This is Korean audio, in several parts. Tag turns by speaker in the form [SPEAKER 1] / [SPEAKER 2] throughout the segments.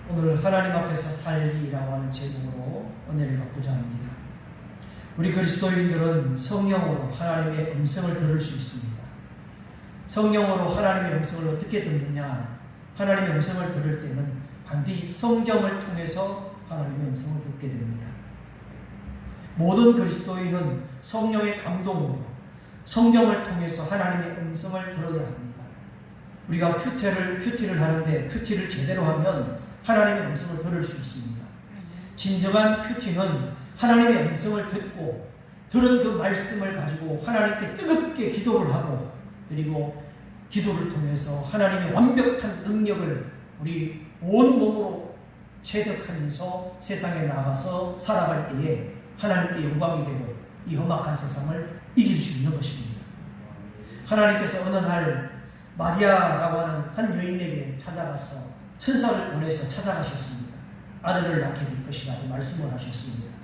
[SPEAKER 1] 오늘 하나님 앞에서 살기라고 하는 제목으로 은혜를 받고자 합니다. 우리 그리스도인들은 성령으로 하나님의 음성을 들을 수 있습니다. 성령으로 하나님의 음성을 어떻게 듣느냐? 하나님의 음성을 들을 때는 반드시 성경을 통해서 하나님의 음성을 듣게 됩니다. 모든 그리스도인은 성령의 감동으로 성경을 통해서 하나님의 음성을 들어야 합니다. 우리가 큐티를 하는데 큐티를 제대로 하면 하나님의 음성을 들을 수 있습니다. 진정한 큐티는 하나님의 음성을 듣고 들은 그 말씀을 가지고 하나님께 뜨겁게 기도를 하고, 그리고 기도를 통해서 하나님의 완벽한 능력을 우리 온 몸으로 체득하면서 세상에 나가서 살아갈 때에 하나님께 영광이 되고 이 험악한 세상을 이길 수 있는 것입니다. 하나님께서 어느 날 마리아라고 하는 한 여인에게 찾아가서 천사를 보내서 찾아가셨습니다. 아들을 낳게 될 것이라고 말씀을 하셨습니다.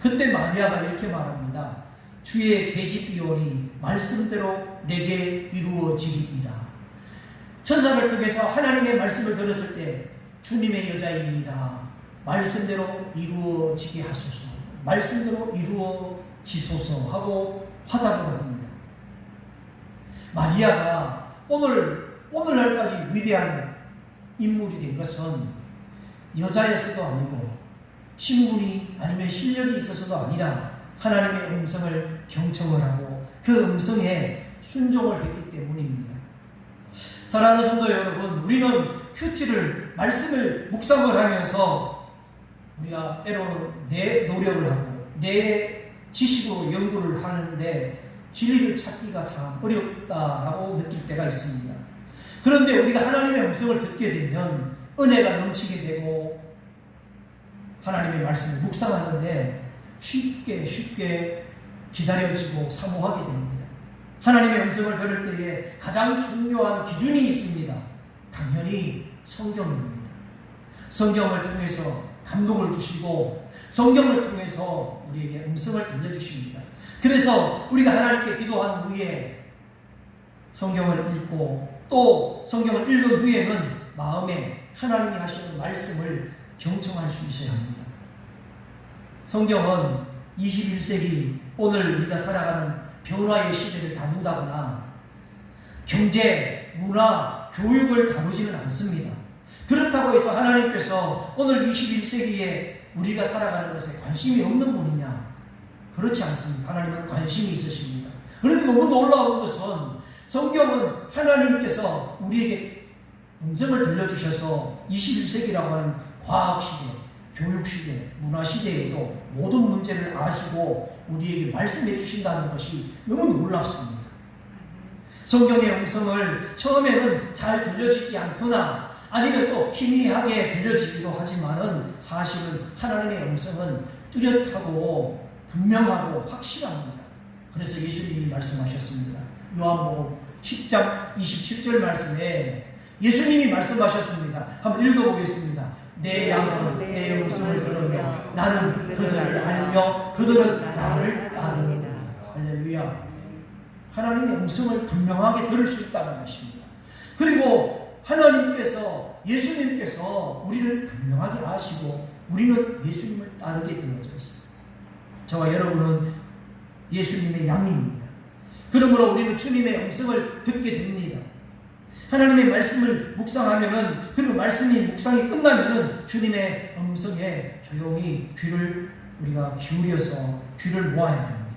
[SPEAKER 1] 그때 마리아가 이렇게 말합니다. 주의 계집이오니 말씀대로 내게 이루어지리이다. 천사를 통해서 하나님의 말씀을 들었을 때 주님의 여자입니다. 말씀대로 이루어지게 하소서. 말씀대로 이루어지소서 하고 화답을 합니다. 마리아가 오늘날까지 위대한 인물이 된 것은 여자였어도 아니고 신분이 아니면 실력이 있어서도 아니라 하나님의 음성을 경청을 하고 그 음성에 순종을 했기 때문입니다. 사랑하는 성도 여러분, 우리는 큐티를 말씀을 묵상을 하면서 우리가 때로는 내 노력을 하고 내 지식으로 연구를 하는데 진리를 찾기가 참 어렵다라고 느낄 때가 있습니다. 그런데 우리가 하나님의 음성을 듣게 되면 은혜가 넘치게 되고 하나님의 말씀을 묵상하는데 쉽게 기다려지고 사모하게 됩니다. 하나님의 음성을 들을 때에 가장 중요한 기준이 있습니다. 당연히 성경입니다. 성경을 통해서 감동을 주시고 성경을 통해서 우리에게 음성을 들려주십니다. 그래서 우리가 하나님께 기도한 후에 성경을 읽고 또 성경을 읽은 후에는 마음에 하나님이 하시는 말씀을 경청할 수 있어야 합니다. 성경은 21세기 오늘 우리가 살아가는 변화의 시대를 다룬다거나 경제, 문화, 교육을 다루지는 않습니다. 그렇다고 해서 하나님께서 오늘 21세기에 우리가 살아가는 것에 관심이 없는 분이냐? 그렇지 않습니다. 하나님은 관심이 있으십니다. 그런데 너무 놀라운 것은 성경은 하나님께서 우리에게 음성을 들려주셔서 21세기라고 하는 과학시대, 교육시대, 문화시대에도 모든 문제를 아시고 우리에게 말씀해 주신다는 것이 너무 놀랍습니다. 성경의 음성을 처음에는 잘 들려지지 않거나 아니면 또 희미하게 들려지기도 하지만은 사실은 하나님의 음성은 뚜렷하고 분명하고 확실합니다. 그래서 예수님이 말씀하셨습니다. 요한복음 10장 27절 말씀에 예수님이 말씀하셨습니다. 한번 읽어보겠습니다. 내 양은 내 음성을 들으며 나는 그들을 알며 그들은 나를 따르느니라. 할렐루야. 하나님의 음성을 분명하게 들을 수 있다는 것입니다. 그리고 하나님께서 예수님께서 우리를 분명하게 아시고 우리는 예수님을 따르게 되어져 있습니다. 저와 여러분은 예수님의 양입니다. 그러므로 우리는 주님의 음성을 듣게 됩니다. 하나님의 말씀을 묵상하면은, 그리고 말씀이 묵상이 끝나면은 주님의 음성에 조용히 귀를 우리가 기울여서 귀를 모아야 됩니다.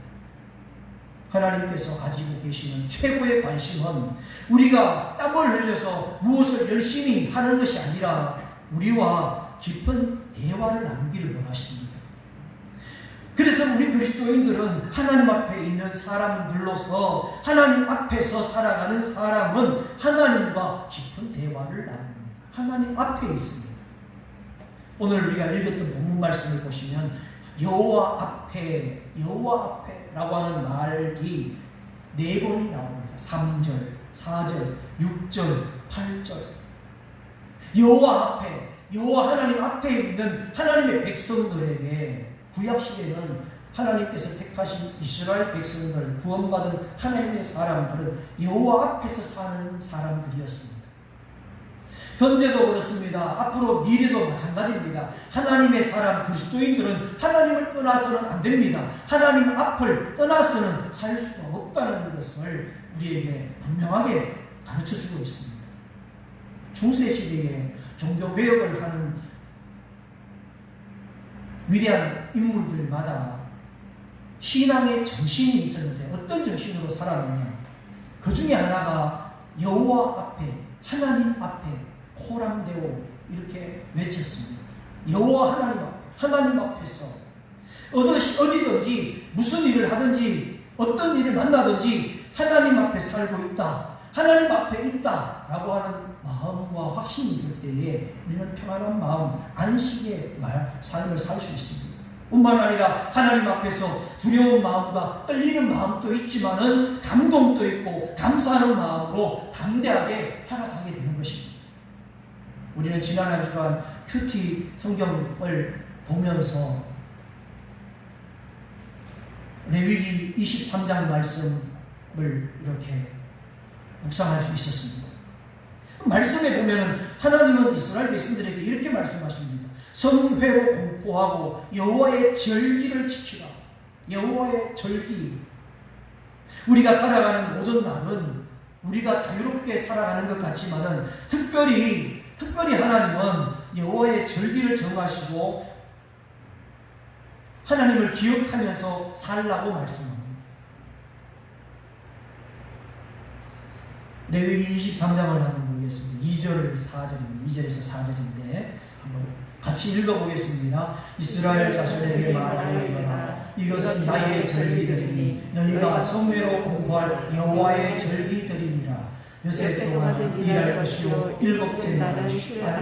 [SPEAKER 1] 하나님께서 가지고 계시는 최고의 관심은 우리가 땀을 흘려서 무엇을 열심히 하는 것이 아니라 우리와 깊은 대화를 나누기를 원하십니다. 그래서 우리 그리스도인들은 하나님 앞에 있는 사람들로서 하나님 앞에서 살아가는 사람은 하나님과 깊은 대화를 나눕니다. 하나님 앞에 있습니다. 오늘 우리가 읽었던 본문 말씀을 보시면 여호와 앞에라고 하는 말이 4번이 나옵니다. 3절, 4절, 6절, 8절. 여호와 앞에, 여호와 하나님 앞에 있는 하나님의 백성들에게 구약시대는 하나님께서 택하신 이스라엘 백성들, 구원받은 하나님의 사람들은 여호와 앞에서 사는 사람들이었습니다. 현재도 그렇습니다. 앞으로 미래도 마찬가지입니다. 하나님의 사람 그리스도인들은 하나님을 떠나서는 안 됩니다. 하나님 앞을 떠나서는 살 수가 없다는 것을 우리에게 분명하게 가르쳐주고 있습니다. 중세시대에 종교개혁을 하는 위대한 인물들마다 신앙의 정신이 있었는데 어떤 정신으로 살았느냐? 그 중에 하나가 여호와 앞에, 하나님 앞에 호람되오 이렇게 외쳤습니다. 여호와 하나님 앞에서 어디든지 무슨 일을 하든지 어떤 일을 만나든지 하나님 앞에 살고 있다, 하나님 앞에 있다 라고 하는 마음과 확신이 있을 때에 우리는 평안한 마음, 안식의 삶을 살 수 있습니다. 뿐만 아니라 하나님 앞에서 두려운 마음과 떨리는 마음도 있지만은 감동도 있고 감사하는 마음으로 담대하게 살아가게 되는 것입니다. 우리는 지난 한 주간 큐티 성경을 보면서 레위기 23장 말씀을 이렇게 묵상할 수 있었습니다. 말씀에 보면 하나님은 이스라엘 백성들에게 이렇게 말씀하십니다. 성회로 공포하고 여호와의 절기를 지키라. 여호와의 절기. 우리가 살아가는 모든 날은 우리가 자유롭게 살아가는 것 같지만은 특별히 하나님은 여호와의 절기를 정하시고 하나님을 기억하면서 살라고 말씀합니다. 레위기 23장을 한번 보겠습니다. 2절에서 4절인데 한번 같이 읽어보겠습니다. 이스라엘 자손에게 말하기를 이것은 나의 절기들이니 너희가 성회로 공부할 여호와의 절기들이니라. 여세 동안 일할 것이요 일곱째 날은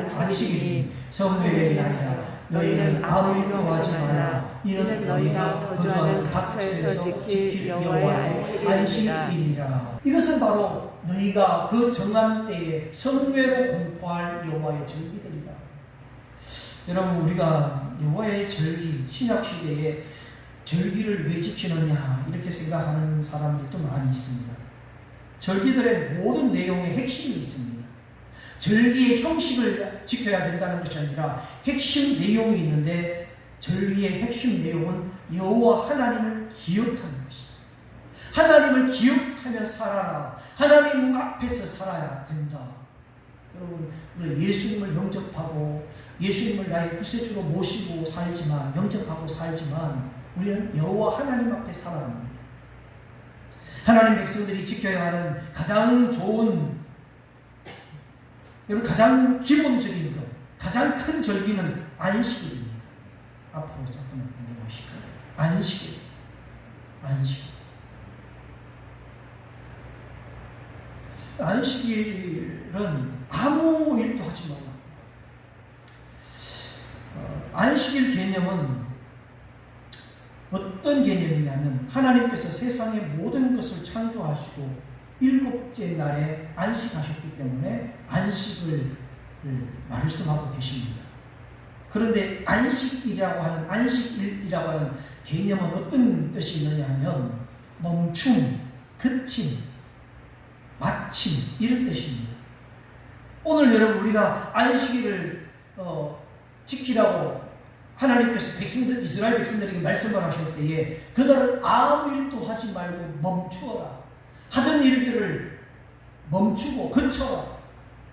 [SPEAKER 1] 안식이니 성회의 날이라. 너희는 아무 일도 하지 말라. 이는 너희가 거주하는 각처에서 지킬 여호와의 안식이니라. 이것은 바로 너희가 그 정한 때에 성회로 공포할 여호와의 절기들이다. 여러분, 우리가 여호와의 절기, 신약시대에 절기를 왜 지키느냐 이렇게 생각하는 사람들도 많이 있습니다. 절기들의 모든 내용에 핵심이 있습니다. 절기의 형식을 지켜야 된다는 것이 아니라 핵심 내용이 있는데 절기의 핵심 내용은 여호와 하나님을 기억하는 것입니다. 하나님을 기억하며 살아라. 하나님 앞에서 살아야 된다. 여러분, 우리 예수님을 영접하고 예수님을 나의 구세주로 모시고 살지만, 영접하고 살지만 우리는 여호와 하나님 앞에 살아야 합니다. 하나님 백성들이 지켜야 하는 가장 좋은, 여러분, 가장 기본적인 것, 가장 큰 절기는 안식일입니다. 앞으로 조금만 내려오실까요? 안식일. 안식일은 아무 일도 하지 말라. 안식일 개념은 어떤 개념이냐면 하나님께서 세상의 모든 것을 창조하시고 일곱째 날에 안식하셨기 때문에 안식을 말씀하고 계십니다. 그런데 안식일이라고 하는 개념은 어떤 뜻이 있느냐 하면 멈춤, 그침, 마침 이런 뜻입니다. 오늘 여러분, 우리가 안식일을 지키라고 하나님께서 이스라엘 백성들에게 말씀을 하실 때에 그날은 아무 일도 하지 말고 멈추어라. 하던 일들을 멈추고 그쳐라.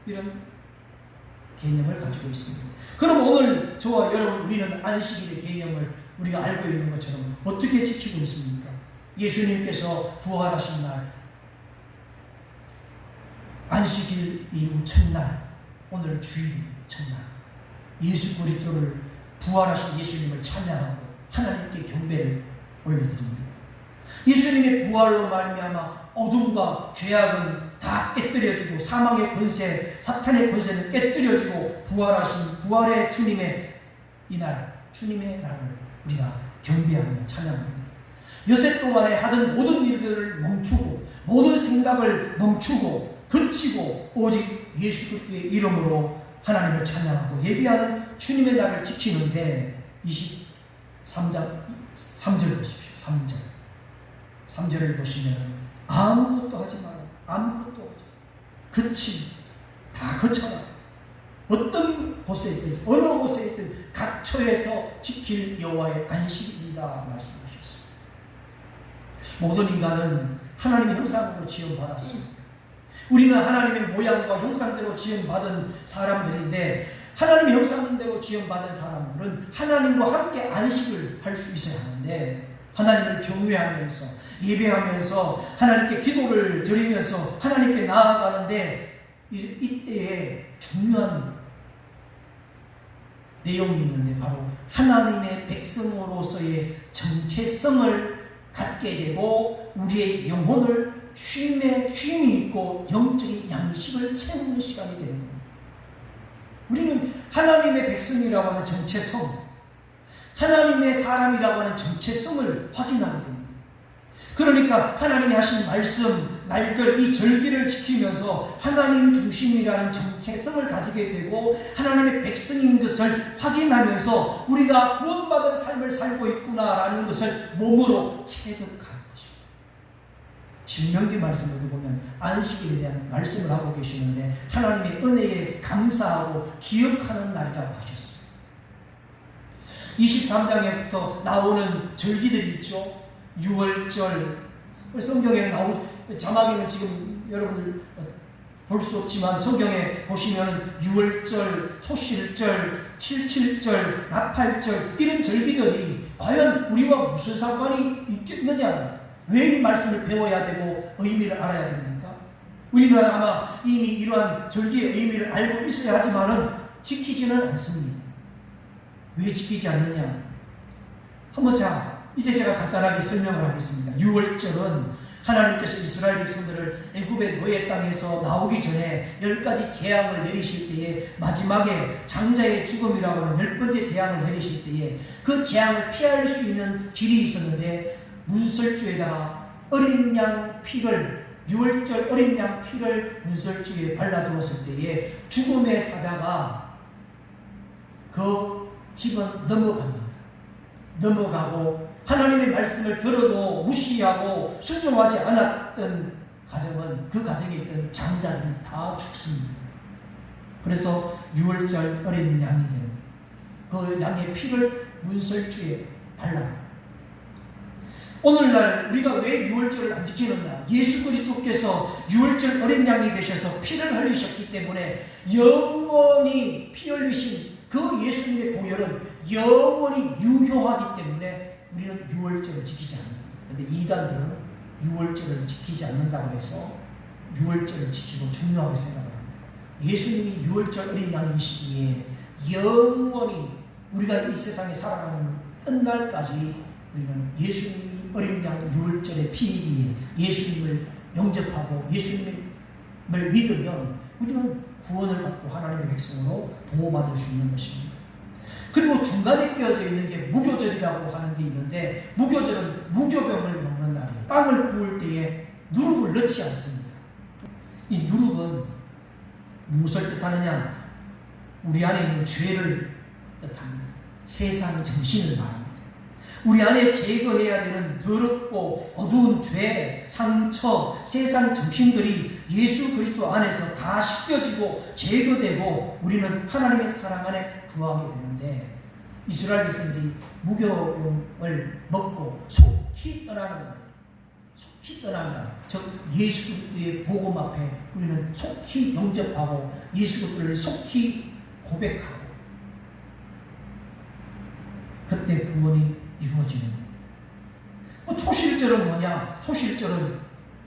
[SPEAKER 1] 이런 개념을 가지고 있습니다. 그럼 오늘 저와 여러분, 우리는 안식일의 개념을 우리가 알고 있는 것처럼 어떻게 지키고 있습니까? 예수님께서 부활하신 날, 안식일 이후 첫날, 오늘 주일 첫날, 예수 그리스도를 부활하신 예수님을 찬양하고 하나님께 경배를 올려드립니다. 예수님의 부활로 말미암아 어둠과 죄악은 다 깨뜨려지고 사망의 권세, 사탄의 권세는 깨뜨려지고 부활하신 부활의 주님의 이날, 주님의 날을 우리가 경배하며 찬양합니다. 여세 동안에 하던 모든 일들을 멈추고 모든 생각을 멈추고 그치고 오직 예수 그리스도의 이름으로 하나님을 찬양하고 예비하는 주님의 날을 지키는데 23장 3절 보십시오. 3절을 보시면 아무것도 하지 마라. 아무것도 하지 마라. 그치. 다 거쳐라. 어떤 곳에 있든 어느 곳에 있든 각 처에서 지킬 여호와의 안식일이다 말씀하셨습니다. 모든 인간은 하나님의 형상으로 지음받았습니다. 우리는 하나님의 모양과 형상대로 지음받은 사람들인데 하나님의 형상대로 지음받은 사람들은 하나님과 함께 안식을 할 수 있어야 하는데 하나님을 경외하면서 예배하면서 하나님께 기도를 드리면서 하나님께 나아가는데 이때에 중요한 내용이 있는데 바로 하나님의 백성으로서의 정체성을 갖게 되고 우리의 영혼을 쉼이 있고 영적인 양식을 채우는 시간이 되는 겁니다. 우리는 하나님의 백성이라고 하는 정체성, 하나님의 사람이라고 하는 정체성을 확인하게 됩니다. 그러니까 하나님이 하신 말씀, 날들, 이 절기를 지키면서 하나님 중심이라는 정체성을 가지게 되고 하나님의 백성인 것을 확인하면서 우리가 구원받은 삶을 살고 있구나라는 것을 몸으로 체득하는 것입니다. 신명기 말씀을 보면 안식일에 대한 말씀을 하고 계시는데 하나님의 은혜에 감사하고 기억하는 날이라고 하셨습니다. 23장에부터 나오는 절기들이 있죠. 6월절, 성경에 자막에는 지금 여러분들 볼 수 없지만 성경에 보시면 6월절, 초실절, 77절, 나팔절 이런 절기들이 과연 우리와 무슨 상관이 있겠느냐? 왜 이 말씀을 배워야 되고 의미를 알아야 됩니까? 우리는 아마 이미 이러한 절기의 의미를 알고 있어야 하지만은 지키지는 않습니다. 왜 지키지 않느냐? 한번 이제 제가 간단하게 설명을 하겠습니다. 6월절은 하나님께서 이스라엘 백성들을 애굽의 노예 땅에서 나오기 전에 10가지 재앙을 내리실 때에 마지막에 장자의 죽음이라고 하는 10번째 재앙을 내리실 때에 그 재앙을 피할 수 있는 길이 있었는데 문설주에다가 어린 양 피를 6월절 어린 양 피를 문설주에 발라두었을 때에 죽음의 사자가 그 집은 넘어가고 하나님의 말씀을 들어도 무시하고 순종하지 않았던 가정은 그 가정에 있던 장자들이 다 죽습니다. 그래서 6월절 어린 양이 되는 그 양의 피를 문설주에 발라. 오늘날 우리가 왜 6월절을 안 지키느냐? 예수 그리스도께서 6월절 어린 양이 되셔서 피를 흘리셨기 때문에 영원히 피 흘리신 그 예수님의 보혈은 영원히 유효하기 때문에 우리는 6월절을 지키지 않는다. 그런데 이단들은 6월절을 지키지 않는다고 해서 6월절을 지키고 중요하게 생각합니다. 예수님이 6월절 어린 양이시기에 영원히 우리가 이 세상에 살아가는 끝날까지 우리는 예수님이 어린 양 6월절의 피이기에 예수님을 영접하고 예수님을 믿으면 우리는 구원을 받고 하나님의 백성으로 보호받을 수 있는 것입니다. 그리고 중간에 끼어져 있는 게 무교절이라고 하는 게 있는데 무교절은 무교병을 먹는 날이에요. 빵을 구울 때에 누룩을 넣지 않습니다. 이 누룩은 무엇을 뜻하느냐? 우리 안에 있는 죄를 뜻합니다. 세상 정신을 말합니다. 우리 안에 제거해야 되는 더럽고 어두운 죄, 상처, 세상 정신들이 예수 그리스도 안에서 다 씻겨지고 제거되고 우리는 하나님의 사랑 안에 거하게 되는데 이스라엘 백성들이 무교병을 먹고 속히 떠나는 거예요. 속히 떠난다. 즉 예수 그리스도의 복음 앞에 우리는 속히 영접하고 예수 그리스도를 속히 고백하고 그때 구원이 이루어지는 거예요. 초실절은 뭐냐? 초실절은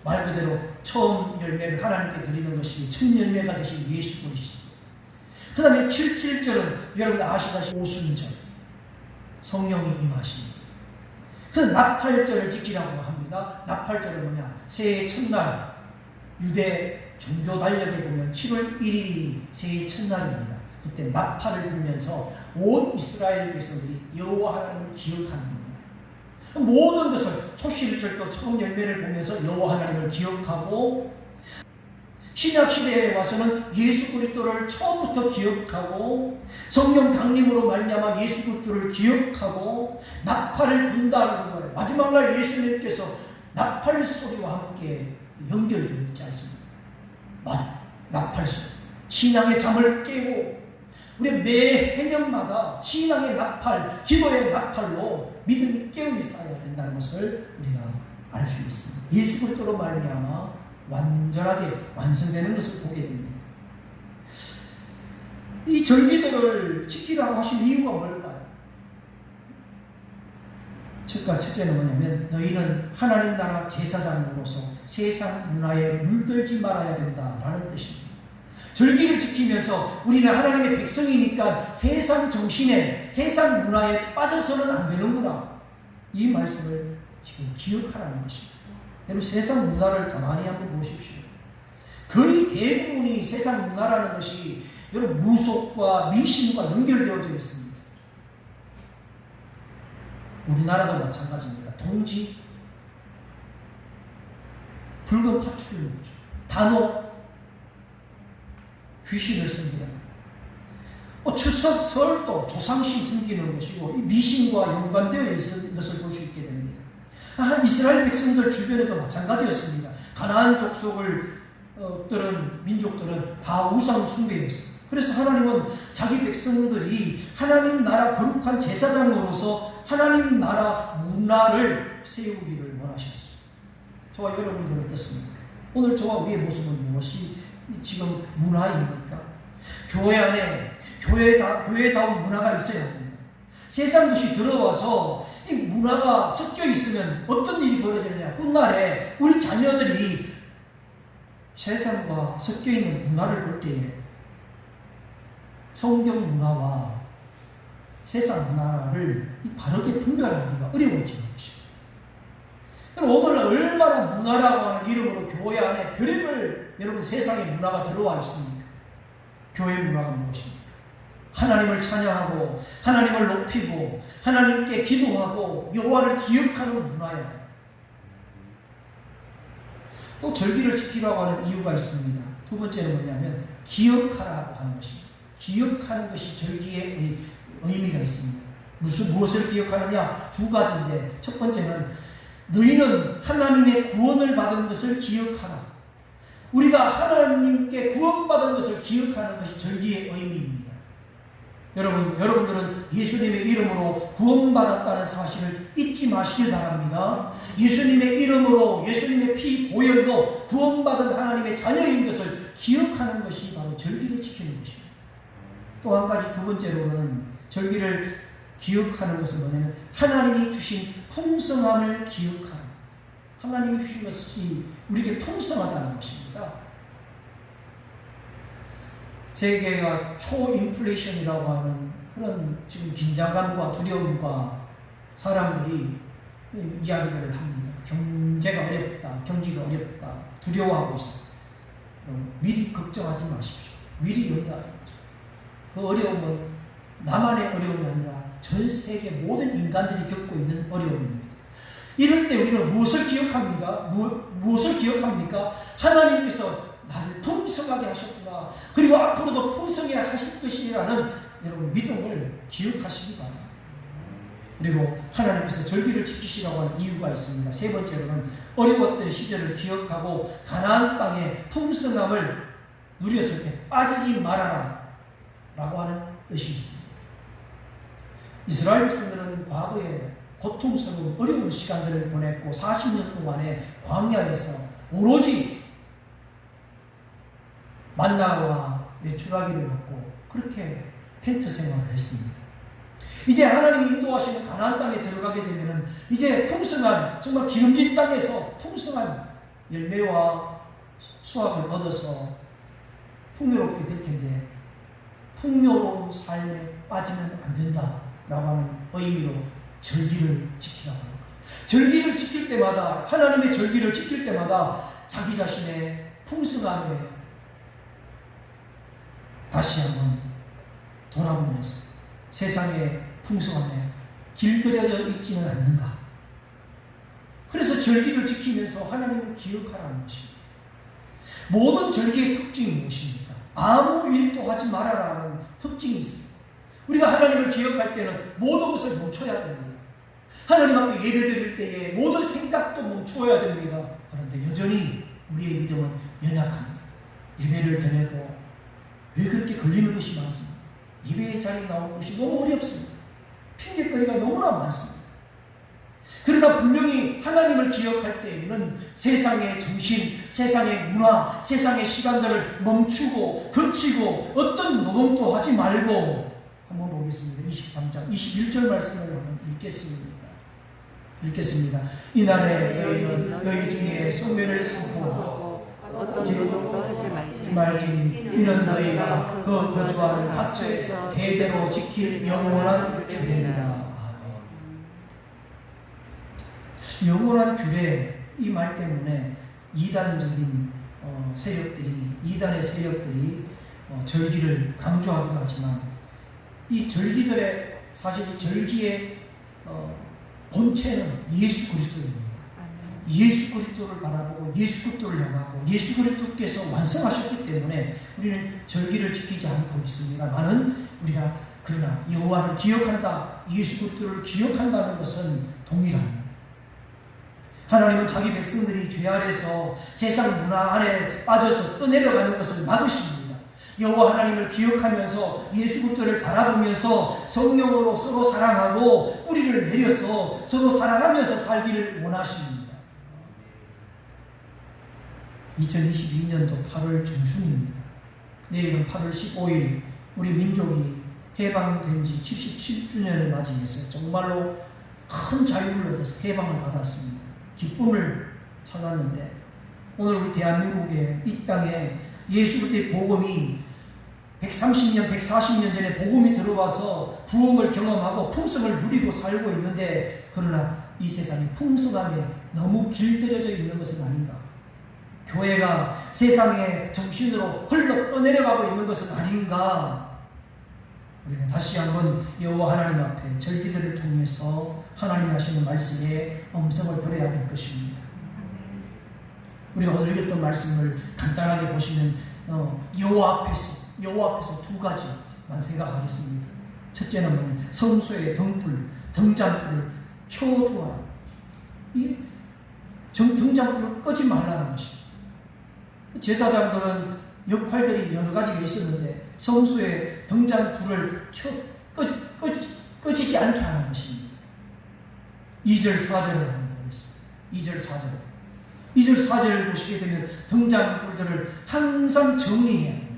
[SPEAKER 1] 말 그대로 처음 열매를 하나님께 드리는 것이 첫 열매가 되신 예수 그리스도. 그 다음에 77절은 여러분 아시다시피 오순절 성령이 임하십니다. 그 나팔절을 지키라고 합니다. 나팔절은 뭐냐? 새해 첫날 유대 종교 달력에 보면 7월 1일이 새해 첫날입니다. 그때 나팔을 불면서 온 이스라엘 백성들이 여호와 하나님을 기억하는 겁니다. 모든 것을 초실절도 처음 열매를 보면서 여호와 하나님을 기억하고 신약 시대에 와서는 예수 그리스도를 처음부터 기억하고 성령 강림으로 말미암아 예수 그리스도를 기억하고 나팔을 분다는 거예요. 마지막 날 예수님께서 나팔 소리와 함께 연결되어 있지 않습니까? 나팔 소리. 신앙의 잠을 깨고 우리 매 해년마다 신앙의 나팔, 기도의 나팔로 믿음이 깨어 있어야 된다는 것을 우리가 알 수 있습니다. 예수 그리스도로 말미암아 완전하게 완성되는 것을 보게 됩니다. 이 절기들을 지키라고 하신 이유가 뭘까요? 첫째는 뭐냐면 너희는 하나님 나라 제사장으로서 세상 문화에 물들지 말아야 된다라는 뜻입니다. 절기를 지키면서 우리는 하나님의 백성이니까 세상 정신에, 세상 문화에 빠져서는 안 되는구나. 이 말씀을 지금 기억하라는 것입니다. 여러분, 세상 문화를 가만히 한번 보십시오. 거의 대부분이 세상 문화라는 것이 여러분 무속과 미신과 연결되어져 있습니다. 우리나라도 마찬가지입니다. 동지, 붉은 파출류, 단호, 귀신을 섬기는 추석, 설도 조상신 섬기는 것이고 이 미신과 연관되어 있는 것을 볼 수 있게 됩니다. 이스라엘 백성들 주변에도 마찬가지였습니다. 가나안 족속을 들은 민족들은 다 우상 숭배였어요. 그래서 하나님은 자기 백성들이 하나님 나라 거룩한 제사장으로서 하나님 나라 문화를 세우기를 원하셨어요. 저와 여러분들은 어떻습니까? 오늘 저와 우리의 모습은 무엇이 지금 문화입니까? 교회 안에 교회다운 문화가 있어야 합니다. 세상 것이 들어와서 이 문화가 섞여 있으면 어떤 일이 벌어지느냐? 훗날에 우리 자녀들이 세상과 섞여 있는 문화를 볼 때에 성경 문화와 세상 문화를 바르게 분별하기가 어려워지는 것입니다. 오늘 얼마나 문화라고 하는 이름으로 교회 안에 별의별 여러분 세상의 문화가 들어와 있습니까? 교회 문화가 무엇입니까? 하나님을 찬양하고 하나님을 높이고 하나님께 기도하고 여호와를 기억하는 문화예요. 또 절기를 지키라고 하는 이유가 있습니다. 두 번째는 뭐냐면 기억하라고 하는 것입니다. 기억하는 것이 절기의 의미가 있습니다. 무엇을 기억하느냐? 두 가지인데 첫 번째는 너희는 하나님의 구원을 받은 것을 기억하라. 우리가 하나님께 구원받은 것을 기억하는 것이 절기의 의미입니다. 여러분들은 예수님의 이름으로 구원받았다는 사실을 잊지 마시길 바랍니다. 예수님의 이름으로 예수님의 피 보혈로 구원받은 하나님의 자녀인 것을 기억하는 것이 바로 절기를 지키는 것입니다. 또 한 가지 두 번째로는 절기를 기억하는 것은 뭐냐면 하나님이 주신 풍성함을 기억하라. 하나님이 주신 것이 우리에게 풍성하다는 것입니다. 세계가 초인플레이션이라고 하는 그런 지금 긴장감과 두려움과 사람들이 이야기들을 합니다. 경제가 어렵다, 경기가 어렵다, 두려워하고 있습니다. 미리 걱정하지 마십시오. 미리 연다는 거죠. 그 어려움은 나만의 어려움이 아니라 전 세계 모든 인간들이 겪고 있는 어려움입니다. 이럴 때 우리는 무엇을 기억합니까? 무엇을 기억합니까? 하나님께서 나를 풍성하게 하셨구나. 그리고 앞으로도 풍성하게 하실 것이라는 여러분 믿음을 기억하시기 바랍니다. 그리고 하나님께서 절기를 지키시라고 하는 이유가 있습니다. 세 번째로는 어려웠던 시절을 기억하고 가나안 땅의 풍성함을 누렸을 때 빠지지 말아라 라고 하는 뜻이 있습니다. 이스라엘 백성들은 과거에 고통스러운 어려운 시간들을 보냈고 40년 동안의 광야에서 오로지 만나와 메추라기를 먹고 그렇게 텐트 생활을 했습니다. 이제 하나님이 인도하시는 가나안 땅에 들어가게 되면 이제 풍성한 정말 기름진 땅에서 풍성한 열매와 수확을 얻어서 풍요롭게 될 텐데 풍요로운 삶에 빠지면 안 된다라고 하는 의미로 절기를 지키라고 합니다. 절기를 지킬 때마다 하나님의 절기를 지킬 때마다 자기 자신의 풍성함에 다시 한번 돌아보면서 세상의 풍성함에 길들여져 있지는 않는가. 그래서 절기를 지키면서 하나님을 기억하라는 것입니다. 모든 절기의 특징이 무엇입니까? 아무 일도 하지 말아라는 특징이 있습니다. 우리가 하나님을 기억할 때는 모든 것을 멈춰야 됩니다. 하나님 앞에 예배드릴 때에 모든 생각도 멈추어야 됩니다. 그런데 여전히 우리의 믿음은 연약합니다. 예배를 드려도 왜 그렇게 걸리는 것이 많습니까? 예배의 자리에 나올 것이 너무 어렵습니다. 핑계거리가 너무나 많습니다. 그러나 분명히 하나님을 기억할 때에는 세상의 정신, 세상의 문화, 세상의 시간들을 멈추고 거치고 어떤 노동도 하지 말고 한번 보겠습니다. 23장 21절 말씀을 한번 읽겠습니다. 이날에 너희는 너희 중에 소멸을 쓰고
[SPEAKER 2] 어떤 노동도 하지
[SPEAKER 1] 말지니 이는 너희가 그 거주하는 각처에서 대대로 지킬 영원한 규례니라. 영원한 규례, 이 말 때문에 이단적인 이단의 세력들이 절기를 강조하기도 하지만 이 절기들의 사실 이 절기의 본체는 예수 그리스도입니다. 예수 그리스도를 바라보고 예수 그리스도를 향하고 예수 그리스도께서 완성하셨기 때문에 우리는 절기를 지키지 않고 있습니다만은 우리가 그러나 여호와를 기억한다, 예수 그리스도를 기억한다는 것은 동일합니다. 하나님은 자기 백성들이 죄 아래서 세상 문화 안에 빠져서 떠내려가는 것을 막으십니다. 여호와 하나님을 기억하면서 예수 그리스도를 바라보면서 성령으로 서로 사랑하고 뿌리를 내려서 서로 사랑하면서 살기를 원하십니다. 2022년도 8월 중순입니다. 내일은 8월 15일 우리 민족이 해방된 지 77주년을 맞이해서 정말로 큰 자유를 얻어서 해방을 받았습니다. 기쁨을 찾았는데 오늘 우리 대한민국의 이 땅에 예수 그리스도의 복음이 130년, 140년 전에 복음이 들어와서 부흥을 경험하고 풍성을 누리고 살고 있는데 그러나 이 세상이 풍성함에 너무 길들여져 있는 것은 아닌가? 교회가 세상의 정신으로 흘러 떠내려가고 있는 것은 아닌가? 우리는 다시 한번 여호와 하나님 앞에 절기들을 통해서 하나님 하시는 말씀에 음성을 들어야 될 것입니다. 우리가 오늘 읽었던 말씀을 간단하게 보시면 여호와 앞에서 두 가지만 생각하겠습니다. 첫째는 성소의 등불, 등잔불을 켜두어라. 이 등잔불을 끄지 말라는 것입니다. 제사장들은 역할들이 여러 가지가 있었는데 성소의 등잔불을 꺼지지 않게 하는 것입니다. 2절 4절을 한번 보겠습니다. 2절 4절을 보시게 되면 등잔불들을 항상 정리해야 합니다.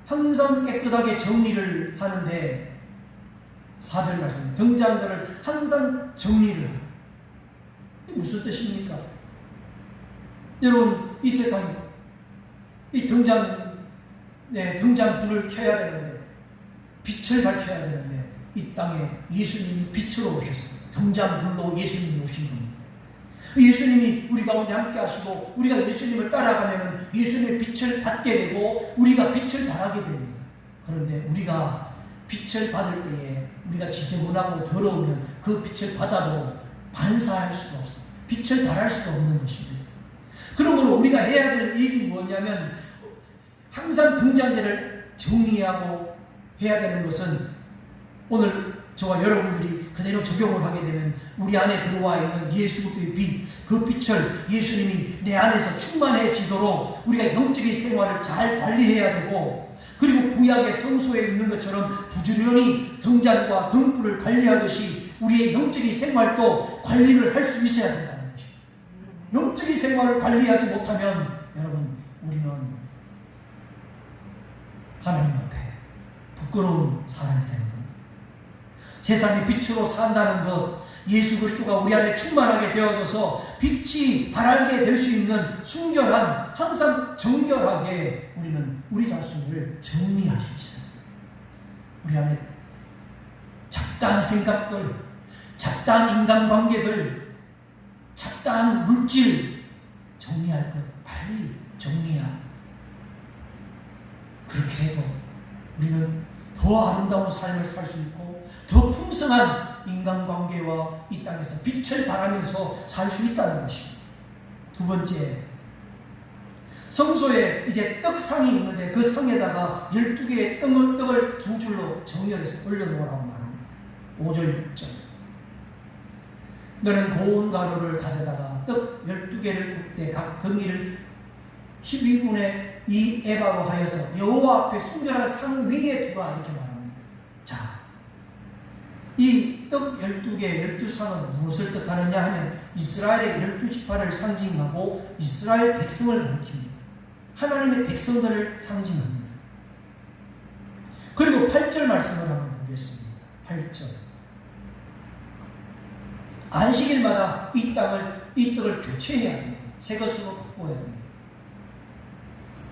[SPEAKER 1] 항상 깨끗하게 정리를 하는데 4절 말씀 등잔들을 항상 정리를 합니다. 이게 무슨 뜻입니까? 여러분 이 세상 이 등잔불을 켜야 되는데 빛을 밝혀야 되는데 이 땅에 예수님이 빛으로 오셨습니다. 등잔불로 예수님이 오신 겁니다. 예수님이 우리 가운데 함께 하시고 우리가 예수님을 따라가면 예수님의 빛을 받게 되고 우리가 빛을 발하게 됩니다. 그런데 우리가 빛을 받을 때에 우리가 지저분하고 더러우면 그 빛을 받아도 반사할 수가 없습니다. 빛을 발할 수가 없는 것입니다. 그러므로 우리가 해야 될 일이 뭐냐면 항상 등잔대를 정리하고 해야 되는 것은 오늘 저와 여러분들이 그대로 적용을 하게 되면 우리 안에 들어와 있는 예수 그리스도의 빛, 그 빛을 예수님이 내 안에서 충만해지도록 우리가 영적인 생활을 잘 관리해야 되고 그리고 구약의 성소에 있는 것처럼 부지런히 등잔과 등불을 관리하듯이 우리의 영적인 생활도 관리를 할 수 있어야 된다는 것입니다. 영적인 생활을 관리하지 못하면 여러분 우리는 하나님 앞에 부끄러운 사람이 되는 겁니다. 세상의 빛으로 산다는 것, 예수 그리스도가 우리 안에 충만하게 되어져서 빛이 바라게 될 수 있는 순결한, 항상 정결하게 우리는 우리 자신을 정리할 수 있어요. 우리 안에 잡다한 생각들, 잡다한 인간관계들, 잡다한 물질 정리할 것 빨리 정리해야. 그렇게 해도 우리는 더 아름다운 삶을 살 수 있고 더 풍성한 인간관계와 이 땅에서 빛을 발하면서 살 수 있다는 것입니다. 두 번째, 성소에 이제 떡상이 있는데 그 상에다가 12개의 떡을 두 줄로 정렬해서 올려놓으라고 말합니다. 5절 6절. 너는 고운 가루를 가져다가 떡 12개를 굽되 각 덩이를 12분의 2 에바로 하여서 여호와 앞에 순결한 상 위에 두라 이렇게 말합니다. 이 떡 12개, 12상은 무엇을 뜻하느냐 하면 이스라엘의 12지파를 상징하고 이스라엘 백성을 가리킵니다. 하나님의 백성들을 상징합니다. 그리고 8절 말씀을 한번 보겠습니다. 8절. 안식일마다 이 떡을 교체해야 됩니다. 새 것으로 바꿔야 됩니다.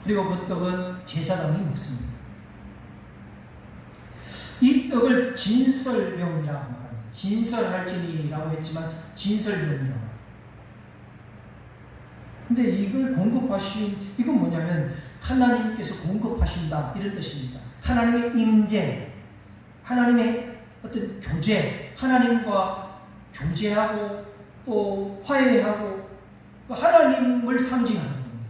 [SPEAKER 1] 그리고 그 떡은 제사장이 먹습니다. 이 떡을 진설명이라고 말합니다. 진설할지니라고 했지만 진설명이라고. 근데 이걸 공급하신, 이건 뭐냐면 하나님께서 공급하신다 이런 뜻입니다. 하나님의 임재, 하나님의 어떤 교제, 하나님과 교제하고 또 화해하고 하나님을 상징하는 겁니다.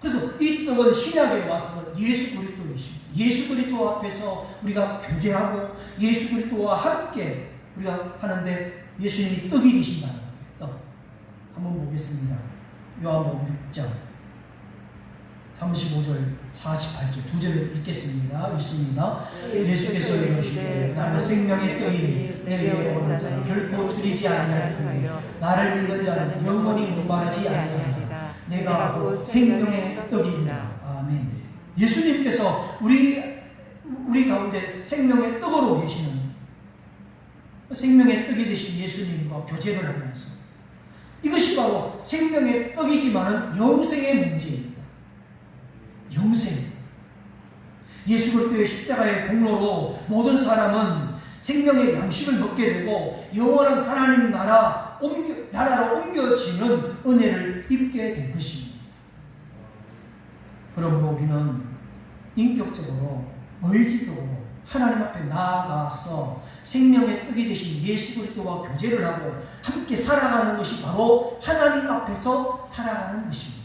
[SPEAKER 1] 그래서 이 떡은 신약에 와서는 예수 그리스도이십니다. 예수 그리스도 앞에서 우리가 교제하고 예수 그리스도와 함께 우리가 하는데 예수님이 떡이 되신다는 거예요. 떡. 한번 보겠습니다. 요한복음 6장 35절 48절 두 절을 읽겠습니다. 읽습니다. 예수께서 이르시되 나는 생명의 떡이니 내게 오는 자는 결코 줄이지 아니할 터이니 나를 믿는 자는 영원히 목마르지 아니하리라. 내가 곧 생명의 떡이니라. 아멘. 예수님께서 우리 가운데 생명의 떡으로 계시는 생명의 떡이 되신 예수님과 교제를 하면서 이것이 바로 생명의 떡이지만은 영생의 문제입니다. 영생. 예수 그리스도의 십자가의 공로로 모든 사람은 생명의 양식을 먹게 되고 영원한 하나님 나라로 옮겨지는 은혜를 입게 된 것입니다. 그러므로 우리는 인격적으로 의지적으로 하나님 앞에 나아가서 생명의 떡이 되신 예수 그리스도와 교제를 하고 함께 살아가는 것이 바로 하나님 앞에서 살아가는 것입니다.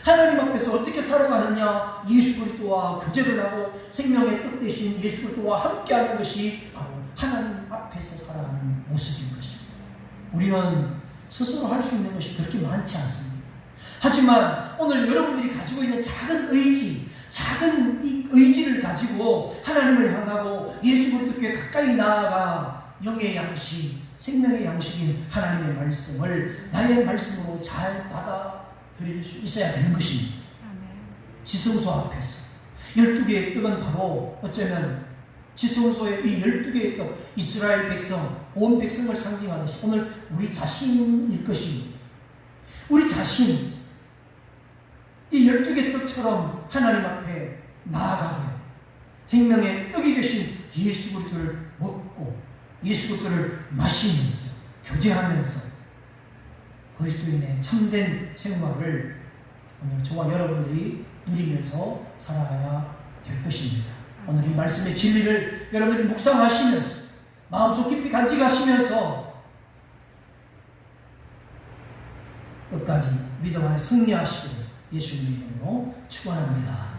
[SPEAKER 1] 하나님 앞에서 어떻게 살아가느냐? 예수 그리스도와 교제를 하고 생명의 떡 되신 예수 그리스도와 함께하는 것이 바로 하나님 앞에서 살아가는 모습인 것입니다. 우리는 스스로 할 수 있는 것이 그렇게 많지 않습니다. 하지만 오늘 여러분들이 가지고 있는 작은 의지, 작은 이 의지를 가지고 하나님을 향하고 예수 그리스도께 가까이 나아가 영의 양식, 생명의 양식인 하나님의 말씀을 나의 말씀으로 잘 받아들일 수 있어야 되는 것입니다. 지성소 앞에서 12개의 떡은 바로 어쩌면 지성소의 이 12개의 떡, 이스라엘 백성, 온 백성을 상징하듯이 오늘 우리 자신일 것입니다. 우리 자신, 이 12개 떡처럼 하나님 앞에 나아가고 생명의 떡이 되신 예수 그리스도를 먹고 예수 그리스도를 마시면서 교제하면서 그리스도인의 참된 생활을 오늘 저와 여러분들이 누리면서 살아가야 될 것입니다. 오늘 이 말씀의 진리를 여러분이 묵상하시면서 마음속 깊이 간직하시면서 끝까지 믿음 안에 승리하시기를 예수님의 이름으로 축원합니다.